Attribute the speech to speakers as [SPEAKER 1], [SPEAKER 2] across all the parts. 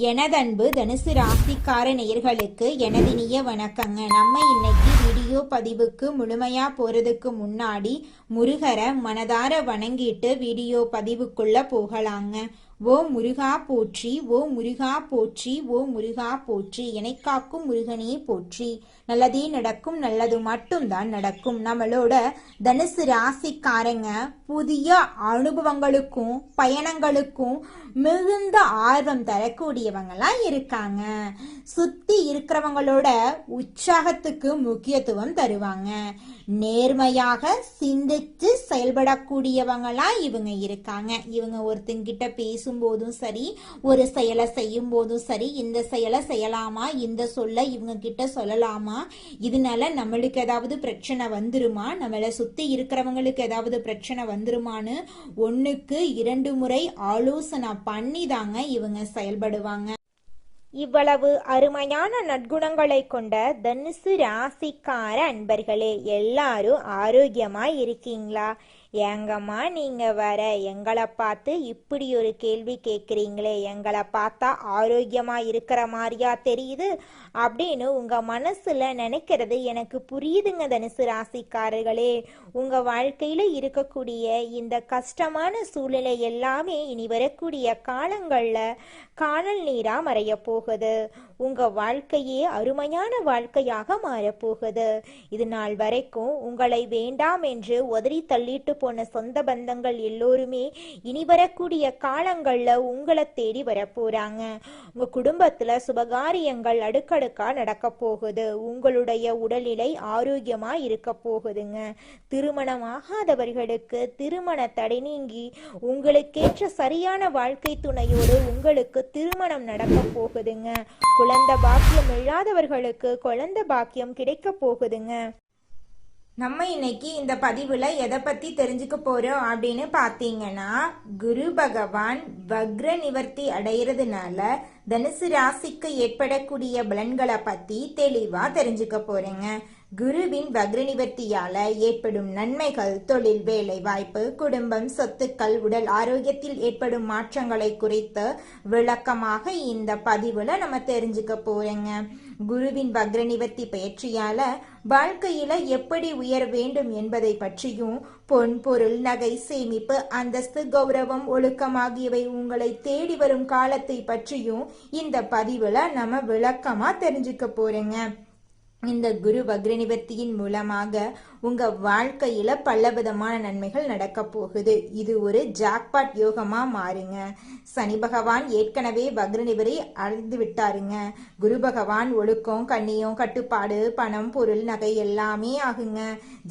[SPEAKER 1] எனதன்பு தனுசு ராசிக்கார நேயர்களுக்கு எனதினிய வணக்கங்க. நம்ம இன்னைக்கு வீடியோ பதிவுக்கு முழுமையா போறதுக்கு முன்னாடி முருகரை மனதார வணங்கிட்டு வீடியோ பதிவுக்குள்ள போகலாங்க. ஓ முருகா போற்றி, ஓ முருகா போற்றி, ஓ முருகா போற்றி, என்னை காக்கும் முருகனே போற்றி. நல்லதே நடக்கும், நல்லது மட்டும்தான் நடக்கும். நம்மளோட தனுசு ராசிக்காரங்க புதிய அனுபவங்களுக்கும் பயணங்களுக்கும் மிகுந்த ஆர்வம் தரக்கூடியவங்களா இருக்காங்க. சுத்தி இருக்கிறவங்களோட உற்சாகத்துக்கு முக்கியத்துவம் தருவாங்க. நேர்மையாக சிந்திச்சு செயல்படக்கூடியவங்களா இவங்க இருக்காங்க. இவங்க ஒருத்தங்கிட்ட பேசும்போதும் சரி, ஒரு செயலை செய்யும் போதும் சரி, இந்த செயலை செய்யலாமா, இந்த சொல்ல இவங்க கிட்ட சொல்லலாமா, இதனால நம்மளுக்கு ஏதாவது பிரச்சனை வந்துருமா, நம்மளை சுத்தி இருக்கிறவங்களுக்கு ஏதாவது பிரச்சனை வந்துருமான்னு 1க்கு 2 முறை ஆலோசனை பண்ணி தாங்க இவங்க செயல்படுவாங்க. இவ்வளவு அருமையான நற்குணங்களை கொண்ட தனுசு ராசிக்கார அன்பர்களே, எல்லாரும் ஆரோக்கியமா இருக்கீங்களா? ஏங்கம்மா நீங்க வர எங்களை பார்த்து இப்படி ஒரு கேள்வி கேட்குறீங்களே, எங்களை பார்த்தா ஆரோக்கியமா இருக்கிற மாதிரியா தெரியுது அப்படின்னு உங்க மனசுல நினைக்கிறது எனக்கு புரியுதுங்க. தனுசு ராசிக்காரர்களே, உங்க வாழ்க்கையில இருக்கக்கூடிய இந்த கஷ்டமான சூழ்நிலை எல்லாமே இனி வரக்கூடிய காலங்கள்ல காணல் நீரா மறைய போகுது. உங்க வாழ்க்கையே அருமையான வாழ்க்கையாக மாறப்போகுது. இது நாள் வரைக்கும் உங்களை வேண்டாம் என்று உதறி தள்ளிட்டு போன சொந்த பந்தங்கள் எல்லோருமே இனி வரக்கூடிய காலங்கள்ல உங்களை தேடி வரப்போறாங்க. உங்க குடும்பத்துல சுபகாரியங்கள் அடுக்கடுக்கா நடக்க போகுது. உங்களுடைய உடல்நிலை ஆரோக்கியமா இருக்க போகுதுங்க. திருமணம் ஆகாதவர்களுக்கு திருமண தடை நீங்கி உங்களுக்கேற்ற சரியான வாழ்க்கை துணையோடு உங்களுக்கு திருமணம் நடக்க போகுதுங்க. குழந்தை பாக்கியம் இல்லாதவர்களுக்கு குழந்தை பாக்கியம் கிடைக்க போகுதுங்க. நம்ம இன்னைக்கு இந்த பதிவுல எதை பத்தி தெரிஞ்சுக்க போறோம் அப்படின்னு பாத்தீங்கன்னா, குரு பகவான் வக்ர நிவர்த்தி அடைகிறதுனால தனுசு ராசிக்கு ஏற்படக்கூடிய பலன்களை பத்தி தெளிவா தெரிஞ்சுக்க போறேங்க. குருவின் வக்ர நிவர்த்தியால ஏற்படும் நன்மைகள், தொழில், வேலை வாய்ப்பு, குடும்பம், சொத்துக்கள், உடல் ஆரோக்கியத்தில் ஏற்படும் மாற்றங்களை குறித்து விளக்கமாக இந்த பதிவுல நம்ம தெரிஞ்சுக்க போறேங்க. குருவின் வக்ர நிவர்த்தி பயிற்சியால வாழ்க்கையில எப்படி உயர வேண்டும் என்பதை பற்றியும், பொன், பொருள், நகை, சேமிப்பு, அந்தஸ்து, கௌரவம், ஒழுக்கம் ஆகியவை உங்களை தேடி வரும் காலத்தை பற்றியும் இந்த பதிவுல நம்ம விளக்கமா தெரிஞ்சுக்க போறேங்க. இந்த குரு வக்ர நிவர்த்தியின் மூலமாக உங்க வாழ்க்கையில பலவிதமான நன்மைகள் நடக்க போகுது. இது ஒரு ஜாக்பாட் யோகமா மாறுங்க. சனி பகவான் ஏற்கனவே வக்ர நிவர்த்தி அடைந்து விட்டாருங்க. குரு பகவான் ஒழுக்கம், கண்ணியம், கட்டுப்பாடு, பணம், பொருள், நகை எல்லாமே ஆகுங்க.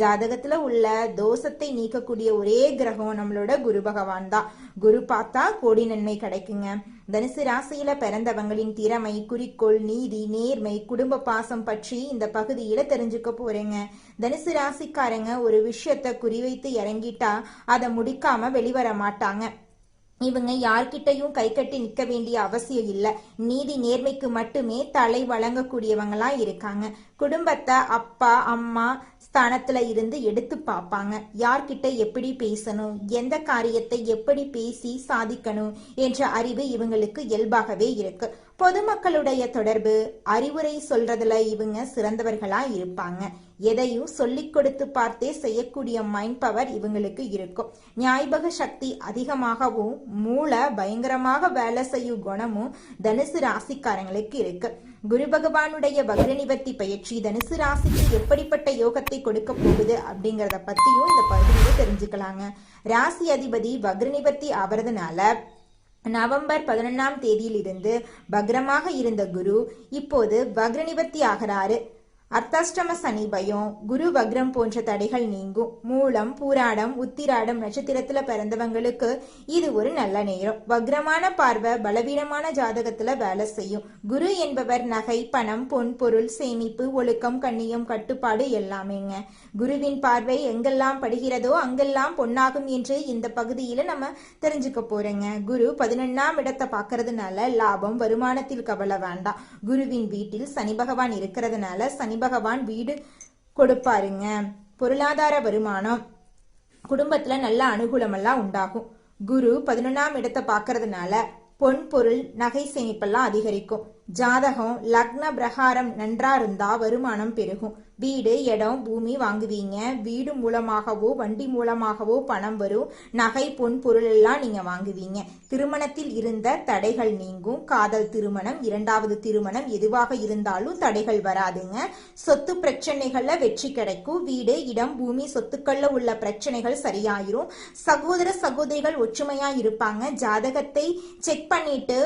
[SPEAKER 1] ஜாதகத்துல உள்ள தோஷத்தை நீக்கக்கூடிய ஒரே கிரகம் நம்மளோட குரு பகவான் தான். குரு பார்த்தா கோடி நன்மை கிடைக்குங்க. தனுசு ராசியில பிறந்தவங்களின் திறமை, குறிக்கோள், நீதி, நேர்மை, குடும்ப பாசம் பற்றி இந்த பகுதியில தெரிஞ்சுக்க போறேங்க. தனுசு ராசிக்காரங்க ஒரு விஷயத்த குறிவைத்து இறங்கிட்டா அதை முடிக்காம வெளிவர மாட்டாங்க. இவங்க யார்கிட்டையும் கை கட்டி நிக்க வேண்டிய அவசியம் இல்லை. நீதி நேர்மைக்கு மட்டுமே தலை வழங்கக்கூடியவங்களா இருக்காங்க. குடும்பத்தை அப்பா அம்மா ஸ்தானத்துல இருந்து எடுத்து பார்ப்பாங்க. யார்கிட்ட எப்படி பேசணும், எந்த காரியத்தை எப்படி பேசி சாதிக்கணும் என்ற அறிவு இவங்களுக்கு இயல்பாகவே இருக்கு. பொதுமக்களுடைய தொடர்பு, அறிவுரை சொல்றதுல இவங்க சிறந்தவர்களா இருப்பாங்க. எதையும் சொல்லிக் கொடுத்து பார்த்தே செய்யக்கூடிய மைண்ட் பவர் இவங்களுக்கு இருக்கும். ஞாபக சக்தி அதிகமாகவும் மூளை பயங்கரமாக வேலை செய்யும் குணமும் தனுசு ராசிக்காரங்களுக்கு இருக்கு. குரு பகவானுடைய வக்ர நிவர்த்தி பயிற்சி தனுசு ராசிக்கு எப்படிப்பட்ட யோகத்தை கொடுக்க போகுது அப்படிங்கறத பத்தியும் இந்த பகுதியில தெரிஞ்சுக்கலாங்க. ராசி அதிபதி வக்ர நிவர்த்தி ஆவறதுனால நவம்பர் 11ஆம் தேதியிலிருந்து வக்ரமாக இருந்த குரு இப்போது வக்ர நிவர்த்தி ஆகிறாரு. அர்த்தாஷ்டம சனி பயம், குரு வக்ரம் போன்ற தடைகள் நீங்கும். மூலம், பூராடம், உத்திராடம் நட்சத்திரத்துல பிறந்தவங்களுக்கு இது ஒரு நல்ல நேரம். வக்ரமான பார்வை பலவீனமான ஜாதகத்துல வேலை செய்யும். குரு என்பவர் நகை, பணம், பொன், பொருள், சேமிப்பு, ஒழுக்கம், கண்ணியம், கட்டுப்பாடு எல்லாமேங்க. குருவின் பார்வை எங்கெல்லாம் படுகிறதோ அங்கெல்லாம் பொன்னாகும் என்று இந்த பகுதியில நம்ம தெரிஞ்சுக்க போறேங்க. குரு 11ஆம் இடத்தை பார்க்கறதுனால லாபம், வருமானத்தில் கவலை வேண்டாம். குருவின் வீட்டில் சனி பகவான் இருக்கிறதுனால சனி பகவான் வீடு கொடுப்பாருங்க. பொருளாதார வருமானம், குடும்பத்துல நல்ல அனுகூலம் எல்லாம் உண்டாகும். குரு 11ஆம் இடத்தை பார்க்கறதுனால பொன் பொருள் நகை சேமிப்பெல்லாம் அதிகரிக்கும். ஜாதகம் லக்ன பிரகாரம் நன்றா இருந்தா வருமானம் பெருகும். வீடு இடம் பூமி வாங்குவீங்க. வீடு மூலமாகவோ வண்டி மூலமாகவோ பணம் வரும். நகை பொன் பொருள் எல்லாம் நீங்க வாங்குவீங்க. திருமணத்தில் இருந்த தடைகள் நீங்கும். காதல் திருமணம், இரண்டாவது திருமணம் எதுவாக இருந்தாலும் தடைகள் வராதுங்க. சொத்து பிரச்சனைகள்ல வெற்றி கிடைக்கும். வீடு இடம் பூமி சொத்துக்கள்ல உள்ள பிரச்சனைகள் சரியாயிரும். சகோதர சகோதரிகள் ஒற்றுமையா இருப்பாங்க. ஜாதகத்தை செக் பண்ணிட்டு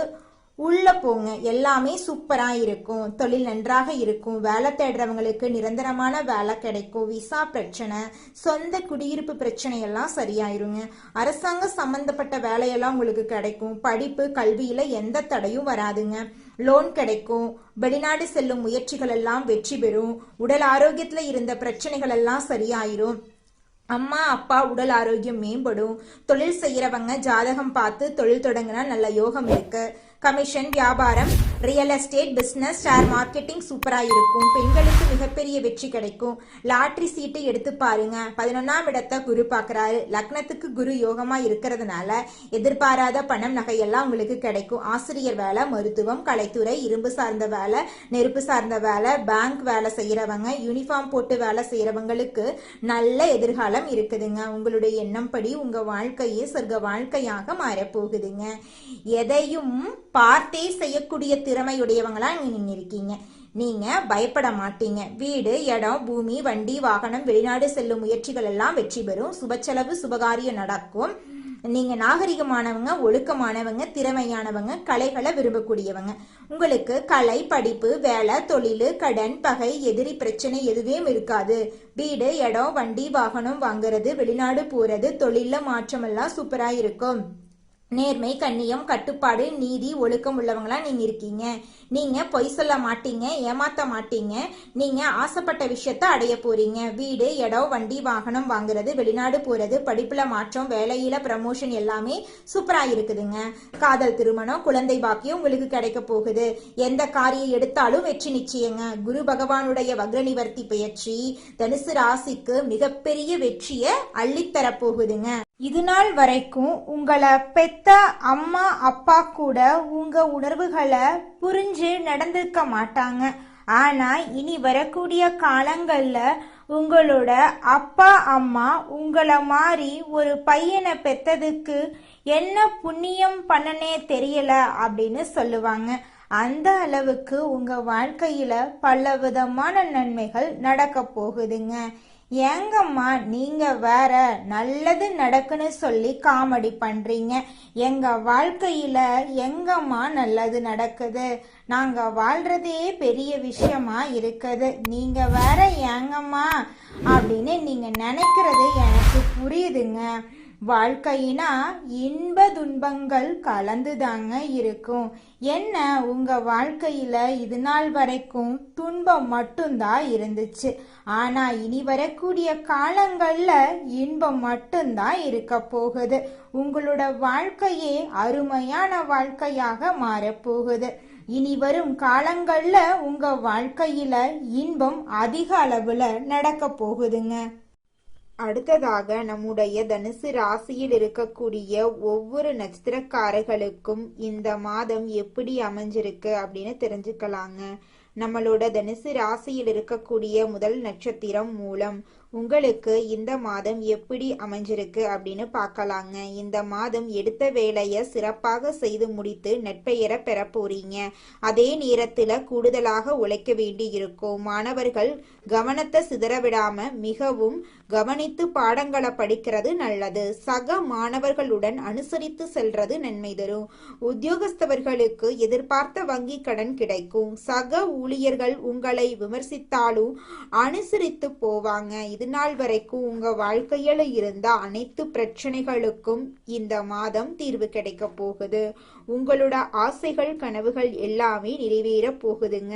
[SPEAKER 1] உள்ள போங்க, எல்லாமே சூப்பரா இருக்கும். தொழில் நன்றாக இருக்கும். வேலை தேடுறவங்களுக்கு நிரந்தரமான வேலை கிடைக்கும். விசா பிரச்சனை, சொந்த குடியிருப்பு பிரச்சனை எல்லாம் சரியாயிருங்க. அரசாங்க சம்பந்தப்பட்ட வேலையெல்லாம் உங்களுக்கு கிடைக்கும். படிப்பு கல்வியில எந்த தடையும் வராதுங்க. லோன் கிடைக்கும். வெளிநாடு செல்லும் முயற்சிகள் எல்லாம் வெற்றி பெறும். உடல் ஆரோக்கியத்துல இருந்த பிரச்சனைகள் எல்லாம் சரியாயிரும். அம்மா அப்பா உடல் ஆரோக்கியம் மேம்படும். தொழில் செய்யறவங்க ஜாதகம் பார்த்து தொழில் தொடங்கினா நல்ல யோகம் இருக்கு. கமிஷன், வியாபாரம், real estate, business, share marketing சூப்பரா இருக்கும். பெண்களுக்கு மிகப்பெரிய வெற்றி கிடைக்கும். லாட்டரி சீட்டு எடுத்து பாருங்க. 11ஆம் இடத்தை குரு பாக்குறாரு. லக்னத்துக்கு குரு யோகமா இருக்கிறதுனால எதிர்பாராத பணம் நகையெல்லாம் உங்களுக்கு கிடைக்கும். ஆசிரியர் வேலை, மருத்துவம், கலைத்துறை, இரும்பு சார்ந்த வேலை, நெருப்பு சார்ந்த வேலை, பேங்க் வேலை செய்யறவங்க, யூனிஃபார்ம் போட்டு வேலை செய்யறவங்களுக்கு நல்ல எதிர்காலம் இருக்குதுங்க. உங்களுடைய எண்ணம் படி உங்க வாழ்க்கையே சொர்க்க வாழ்க்கையாக மாறப்போகுதுங்க. எதையும் பார்த்தே செய்யக்கூடிய திறமையுடையவங்களா நீங்க இருக்கீங்க. நீங்க பயப்பட மாட்டீங்க. வீடு இடம் பூமி வண்டி வாகனம் வெளிநாடு செல்லும் முயற்சிகள் எல்லாம் வெற்றி பெறும். சுபச்செலவு சுபகாரியம் நடக்கும். நீங்க நாகரிகமானவங்க, ஒழுக்கமானவங்க, திறமையானவங்க, கலைகளை விரும்பக்கூடியவங்க. உங்களுக்கு கலை, படிப்பு, வேலை, தொழில், கடன், பகை, எதிரி பிரச்சனை எதுவும் இருக்காது. வீடு இடம் வண்டி வாகனம் வாங்குறது, வெளிநாடு போறது, தொழில மாற்றம் எல்லாம் சூப்பரா இருக்கும். நேர்மை, கண்ணியம், கட்டுப்பாடு, நீதி, ஒழுக்கம் உள்ளவங்களா நீங்க இருக்கீங்க. நீங்க பொய் சொல்ல மாட்டீங்க, ஏமாத்த மாட்டீங்க. நீங்க ஆசைப்பட்ட விஷயத்த அடைய போறீங்க. வீடு இடம் வண்டி வாகனம் வாங்குறது, வெளிநாடு போறது, படிப்புல மாற்றம், வேலையில ப்ரமோஷன் எல்லாமே சூப்பரா இருக்குதுங்க. காதல் திருமணம், குழந்தை பாக்கியம் உங்களுக்கு கிடைக்க போகுது. எந்த காரியம் எடுத்தாலும் வெற்றி நிச்சயங்க. குரு பகவானுடைய வக்ர நிவர்த்தி பெயர்ச்சி தனுசு ராசிக்கு மிகப்பெரிய வெற்றியை அள்ளித்தர போகுதுங்க. இது நாள் வரைக்கும் உங்களை பெத்த அம்மா அப்பா கூட உங்க உணர்வுகளை புரிஞ்சு நடந்திருக்க மாட்டாங்க. ஆனா இனி வரக்கூடிய காலங்கள்ல உங்களோட அப்பா அம்மா உங்களை மாதிரி ஒரு பையனை பெத்ததுக்கு என்ன புண்ணியம் பண்ணனே தெரியல அப்படின்னு சொல்லுவாங்க. அந்த அளவுக்கு உங்க வாழ்க்கையில பல விதமான நன்மைகள் நடக்க போகுதுங்க. ஏங்கம்மா நீங்க வேற நல்லது நடக்குன்னு சொல்லி காமெடி பண்றீங்க. எங்க வாழ்க்கையில எங்கம்மா நல்லது நடக்குது? நாங்க வாழ்றதே பெரிய விஷயமா இருக்குது. நீங்க வேற ஏங்கம்மா அப்படின்னு நீங்க நினைக்கிறது எனக்கு புரியுதுங்க. வாழ்க்கையினா இன்ப துன்பங்கள் கலந்துதாங்க இருக்கும். என்ன உங்க வாழ்க்கையில இது நாள் வரைக்கும் துன்பம் மட்டும்தான் இருந்துச்சு. ஆனா இனி வரக்கூடிய காலங்கள்ல இன்பம் மட்டும்தான் இருக்க போகுது. உங்களோட வாழ்க்கையே அருமையான வாழ்க்கையாக மாறப்போகுது. இனி வரும் காலங்கள்ல உங்க வாழ்க்கையில இன்பம் அதிக அளவுல நடக்க போகுதுங்க. அடுத்ததாக நம்முடைய தனுசு ராசியில் இருக்கக்கூடிய ஒவ்வொரு நட்சத்திரக்காரர்களுக்கும் இந்த மாதம் எப்படி அமைஞ்சிருக்கு அப்படின்னு தெரிஞ்சுக்கலாங்க. நம்மளோட தனுசு ராசியில் இருக்கக்கூடிய முதல் நட்சத்திரம் மூலம். உங்களுக்கு இந்த மாதம் எப்படி அமைஞ்சிருக்கு அப்படின்னு பார்க்கலாங்க. இந்த மாதம் எடுத்த வேலையை சிறப்பாக செய்து முடித்து நற்பெயரை பெற போறீங்க. அதே நேரத்துல கூடுதலாக உழைக்க வேண்டி இருக்கும். மாணவர்கள் கவனத்தை சிதறவிடாம மிகவும் கவனித்து பாடங்களை படிக்கிறது நல்லது. சக மாணவர்களுடன் அனுசரித்து செல்றது நன்மை தரும். உத்தியோகஸ்தவர்களுக்கு எதிர்பார்த்த வங்கி கடன் கிடைக்கும். சக ஊழியர்கள் உங்களை விமர்சித்தாலும் அனுசரித்து போவாங்க. இது நாள் வரைக்கும் உங்க வாழ்க்கையில இருந்த அனைத்து பிரச்சனைகளுக்கும் இந்த மாதம் தீர்வு கிடைக்க போகுது. உங்களோட ஆசைகள் கனவுகள் எல்லாமே நிறைவேற போகுதுங்க.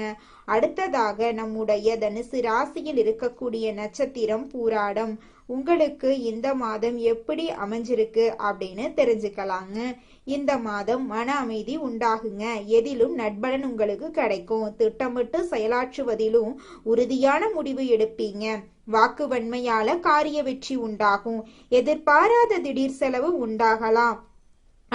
[SPEAKER 1] அடுத்ததாக நம்முடைய தனுசு ராசியில் இருக்கக்கூடிய நட்சத்திரம் பூராடம். உங்களுக்கு இந்த மாதம் எப்படி அமைஞ்சிருக்கு அப்படின்னு தெரிஞ்சுக்கலாங்க. இந்த மாதம் மன அமைதி உண்டாகுங்க. எதிலும் நட்பலன் உங்களுக்கு கிடைக்கும். திட்டமிட்டு செயலாற்றுவதிலும் உறுதியான முடிவு எடுப்பீங்க. வாக்கு வன்மையால காரிய வெற்றி உண்டாகும். எதிர்பாராத திடீர் செலவு உண்டாகலாம்.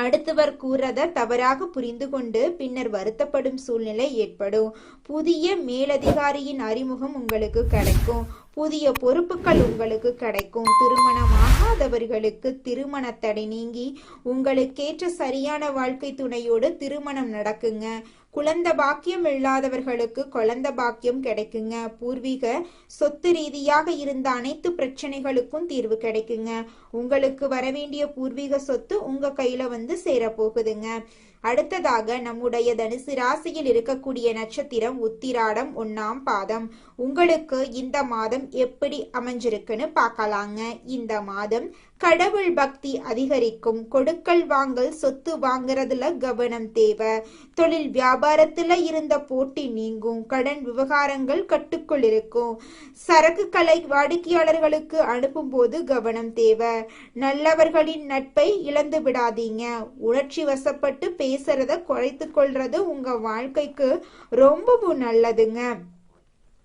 [SPEAKER 1] அடுத்தவர் கூறத தவறாக புரிந்து கொண்டு பின்னர் வருத்தப்படும் சூழ்நிலை ஏற்படும். புதிய மேலதிகாரியின் அறிமுகம் உங்களுக்கு கிடைக்கும். புதிய பொறுப்புகள் உங்களுக்கு கிடைக்கும். திருமணமாகாதவர்களுக்கு திருமண தடை நீங்கி உங்களுக்கேற்ற சரியான வாழ்க்கை துணையோடு திருமணம் நடக்குங்க. குழந்தை பாக்கியம் இல்லாதவர்களுக்கு குழந்தை பாக்கியம் கிடைக்குங்க. பூர்வீக சொத்து ரீதியாக இருந்த அனைத்து பிரச்சனைகளுக்கும் தீர்வு கிடைக்குங்க. உங்களுக்கு வரவேண்டிய பூர்வீக சொத்து உங்க கையில வந்து சேரப்போகுதுங்க. அடுத்ததாக நம்முடைய தனுசு ராசியில் இருக்கக்கூடிய நட்சத்திரம் உத்திராடம் 1ஆம் பாதம். உங்களுக்கு இந்த மாதம் எப்படி அமைஞ்சிருக்குன்னு பார்க்கலாங்க. இந்த மாதம் கடவுள் பக்தி அதிகரிக்கும். கொடுக்கல் வாங்கல் சொத்து வாங்குறதுல கவனம் தேவை. தொழில் வியாபாரத்துல இருந்த போட்டி நீங்கும். கடன் விவகாரங்கள் கட்டுக்குள் இருக்கும். சரக்குகளை வாடிக்கையாளர்களுக்கு அனுப்பும் போது கவனம் தேவை. நல்லவர்களின் நட்பை இழந்து விடாதீங்க. உணர்ச்சி வசப்பட்டு பேசுறத குறைத்து கொள்றது உங்க வாழ்க்கைக்கு ரொம்பவும் நல்லதுங்க.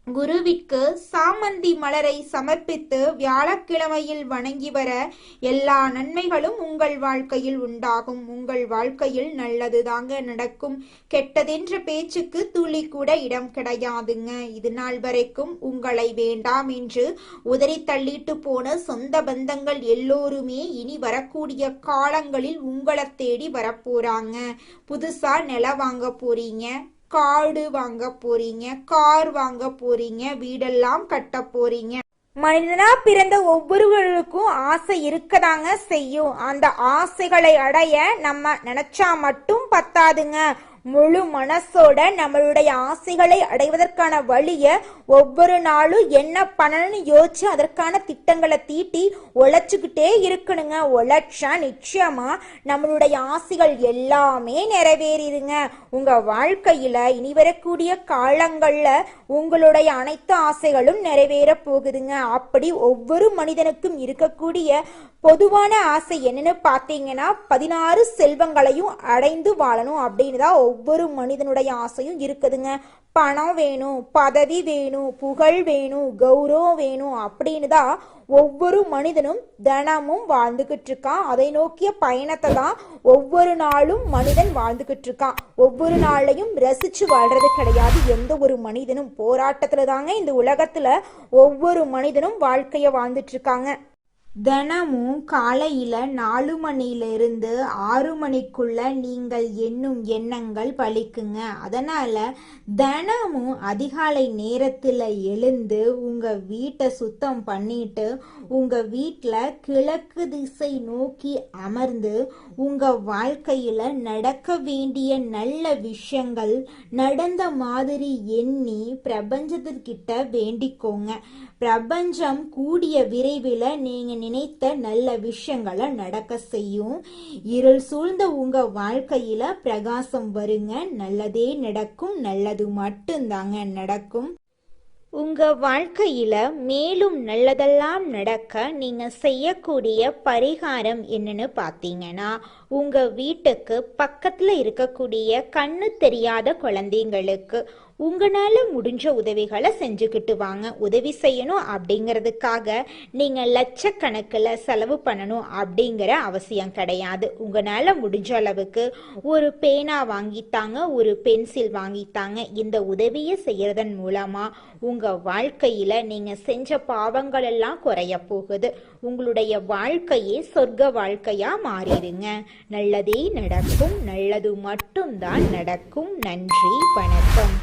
[SPEAKER 1] குருவிற்கு சாமந்தி மலரை சமர்ப்பித்து வியாழக்கிழமையில் வணங்கி வர எல்லா நன்மைகளும் உங்கள் வாழ்க்கையில் உண்டாகும். உங்கள் வாழ்க்கையில் நல்லது தாங்க நடக்கும். கெட்டதென்ற பேச்சுக்கு துளி கூட இடம் கிடையாதுங்க. இது நாள் வரைக்கும் உங்களை வேண்டாம் என்று உதறி தள்ளிட்டு போன சொந்த பந்தங்கள் எல்லோருமே இனி வரக்கூடிய காலங்களில் உங்களை தேடி வரப்போறாங்க. புதுசா நிலம் வாங்க போறீங்க, காடு வாங்க போறீங்க, கார் வாங்க போறீங்க, வீடெல்லாம் கட்ட போறீங்க. மனிதனா பிறந்த ஒவ்வொருவருக்கும் ஆசை இருக்கதாங்க செய்யும். அந்த ஆசைகளை அடைய நம்ம நினைச்சா மட்டும் பத்தாதுங்க. முழு மனசோட நம்மளுடைய ஆசைகளை அடைவதற்கான வழிய ஒவ்வொரு நாளும் என்ன பண்ணணும்னு யோசிச்சு அதற்கான திட்டங்களை தீட்டி உழைச்சுக்கிட்டே இருக்கணுங்க. உழைச்சா நிச்சயமா நம்மளுடைய ஆசைகள் எல்லாமே நிறைவேறிடுங்க. உங்க வாழ்க்கையில இனி வரக்கூடிய காலங்கள்ல உங்களுடைய அனைத்து ஆசைகளும் நிறைவேற போகுதுங்க. அப்படி ஒவ்வொரு மனிதனுக்கும் இருக்கக்கூடிய பொதுவான ஆசை என்னன்னு பார்த்தீங்கன்னா 16 செல்வங்களையும் அடைந்து வாழணும் அப்படின்னு தான் ஒவ்வொரு மனிதனுடைய ஆசையும் இருக்குதுங்க. பணம் வேணும், பதவி வேணும், புகழ் வேணும், கௌரவம் வேணும் அப்படின்னு தான் ஒவ்வொரு மனிதனும் தினமும் வாழ்ந்துகிட்டு இருக்கான். அதை நோக்கிய பயணத்தை தான் ஒவ்வொரு நாளும் மனிதன் வாழ்ந்துகிட்டு இருக்கான். ஒவ்வொரு நாளையும் ரசிச்சு வாழ்றது கிடையாது. எந்த ஒரு மனிதனும் போராட்டத்துல தாங்க இந்த உலகத்துல ஒவ்வொரு மனிதனும் வாழ்க்கைய வாழ்ந்துட்டு இருக்காங்க. தினமும் காலையில 4 மணியிலிருந்து 6 மணிக்குள்ள நீங்கள் எண்ணும் எண்ணங்கள் பலிக்குங்க. அதனால தினமும் அதிகாலை நேரத்துல எழுந்து உங்க வீட்டை சுத்தம் பண்ணிட்டு உங்க வீட்டுல கிழக்கு திசை நோக்கி அமர்ந்து உங்க வாழ்க்கையில நடக்க வேண்டிய நல்ல விஷயங்கள் நடந்த மாதிரி எண்ணி பிரபஞ்சத்திற்கிட்ட வேண்டிக்கோங்க. பிரபஞ்சம் கூடிய விரைவில் நீங்க நினைத்த நல்ல விஷயங்களை நடக்க செய்யும். இருள் சூழ்ந்த உங்க வாழ்க்கையில பிரகாசம் வருங்க. நல்லதே நடக்கும். நல்லது மட்டும்தாங்க நடக்கும். உங்க வாழ்க்கையில மேலும் நல்லதெல்லாம் நடக்க நீங்க செய்யக்கூடிய பரிகாரம் என்னன்னு பார்த்தீங்கன்னா, உங்க வீட்டுக்கு பக்கத்துல இருக்கக்கூடிய கண்ணு தெரியாத குழந்தைங்களுக்கு உங்களால முடிஞ்ச உதவிகளை செஞ்சுக்கிட்டு வாங்க. உதவி செய்யணும் அப்படிங்கிறதுக்காக நீங்க லட்சக்கணக்கில் செலவு பண்ணணும் அப்படிங்கிற அவசியம் கிடையாது. உங்களால முடிஞ்ச அளவுக்கு ஒரு பேனா வாங்கித்தாங்க, ஒரு பென்சில் வாங்கித்தாங்க. இந்த உதவியை செய்யறதன் மூலமா உங்க வாழ்க்கையில நீங்க செஞ்ச பாவங்கள் எல்லாம் குறைய போகுது. உங்களுடைய வாழ்க்கையே சொர்க்க வாழ்க்கையா மாறிடுங்க. நல்லதே நடக்கும். நல்லது மட்டும்தான் நடக்கும். நன்றி, வணக்கம்.